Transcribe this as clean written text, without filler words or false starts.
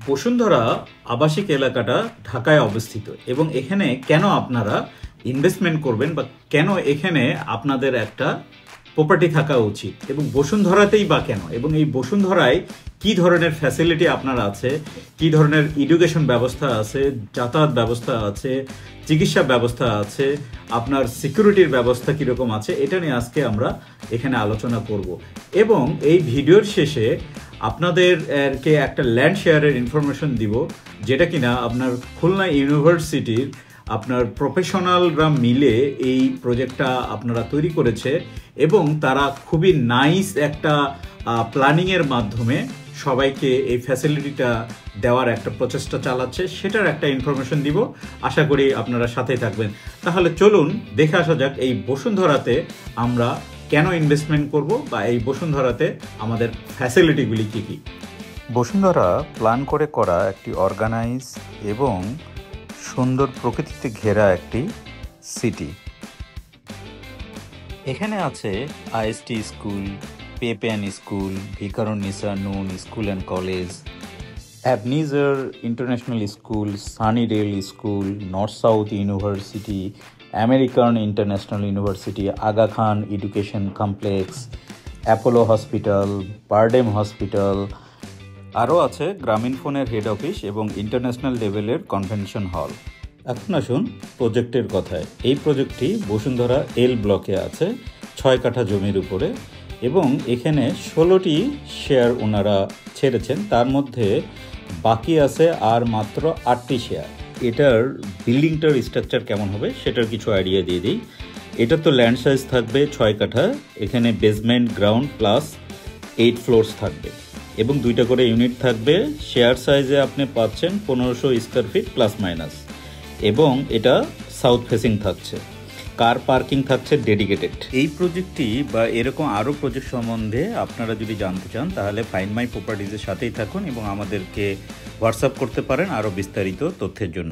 বসুন্ধরা আবাসিক এলাকাটা ঢাকায় অবস্থিত এবং এখানে কেন আপনারা ইনভেস্টমেন্ট করবেন বা কেন এখানে আপনাদের একটা প্রপার্টি থাকা উচিত এবং বসুন্ধরাতেই বা কেন, এবং এই বসুন্ধরায় কি ধরনের ফ্যাসিলিটি আপনার আছে, কি ধরনের এডুকেশন ব্যবস্থা আছে, যাতায়াত ব্যবস্থা আছে, চিকিৎসা ব্যবস্থা আছে, আপনার সিকিউরিটির ব্যবস্থা কীরকম আছে, এটা নিয়ে আজকে আমরা এখানে আলোচনা করব। এবং এই ভিডিওর শেষে আপনাদেরকে একটা ল্যান্ড শেয়ারের ইনফরমেশন দিব, যেটা কিনা আপনার খুলনা ইউনিভার্সিটির আপনার প্রফেশনালরা মিলে এই প্রজেক্টটা আপনারা তৈরি করেছে এবং তারা খুবই নাইস একটা প্ল্যানিংয়ের মাধ্যমে সবাইকে এই ফ্যাসিলিটিটা দেওয়ার একটা প্রচেষ্টা চালাচ্ছে, সেটার একটা ইনফরমেশন দিব। আশা করি আপনারা সাথেই থাকবেন। তাহলে চলুন দেখে আসা যাক এই বসুন্ধরাতে আমরা কেন ইনভেস্টমেন্ট করব বা এই বসুন্ধরাতে আমাদের ফ্যাসিলিটিগুলি কী কী। বসুন্ধরা প্ল্যান করে করা একটি অর্গানাইজ এবং সুন্দর প্রকৃতিতে ঘেরা একটি সিটি। এখানে আছে আইএসটি স্কুল, পেপেন school, Viqarunnisa Noon school and college, Ebenezer international school, Sunnydale school, north south university, American international university, Aga Khan education complex, Apollo hospital, BIRDEM hospital, আরও আছে গ্রামীণ ফোনের হেড অফিস এবং ইন্টারন্যাশনাল লেভেলের কনভেনশন হল। এখন আসুন প্রজেক্টের কথায়। এই প্রজেক্টটি বসুন্ধরা এল ব্লকে আছে 6 কাঠা জমির উপরে এবং এখানে 16টি শেয়ার ওনারা ছেড়েছেন, তার মধ্যে বাকি আছে আর মাত্র 8টি শেয়ার। এটার বিল্ডিংটার স্ট্রাকচার কেমন হবে সেটার কিছু আইডিয়া দিয়ে দিই। এটা তো ল্যান্ড সাইজ থাকবে 6 কাঠা, এখানে বেসমেন্ট, গ্রাউন্ড প্লাস 8 ফ্লোরস থাকবে এবং 2টা করে ইউনিট থাকবে। শেয়ার সাইজে আপনি পাচ্ছেন 1500 স্কোয়ার ফিট প্লাস মাইনাস এবং এটা সাউথ ফেসিং থাকছে। কার পার্কিং থাকছে ডেডিকেটেড। এই প্রজেক্টটি বা এরকম আরও প্রজেক্ট সম্বন্ধে আপনারা যদি জানতে চান তাহলে ফাইন্ড মাই প্রপার্টিজের সাথেই থাকুন এবং আমাদেরকে হোয়াটসঅ্যাপ করতে পারেন আরও বিস্তারিত তথ্যের জন্য।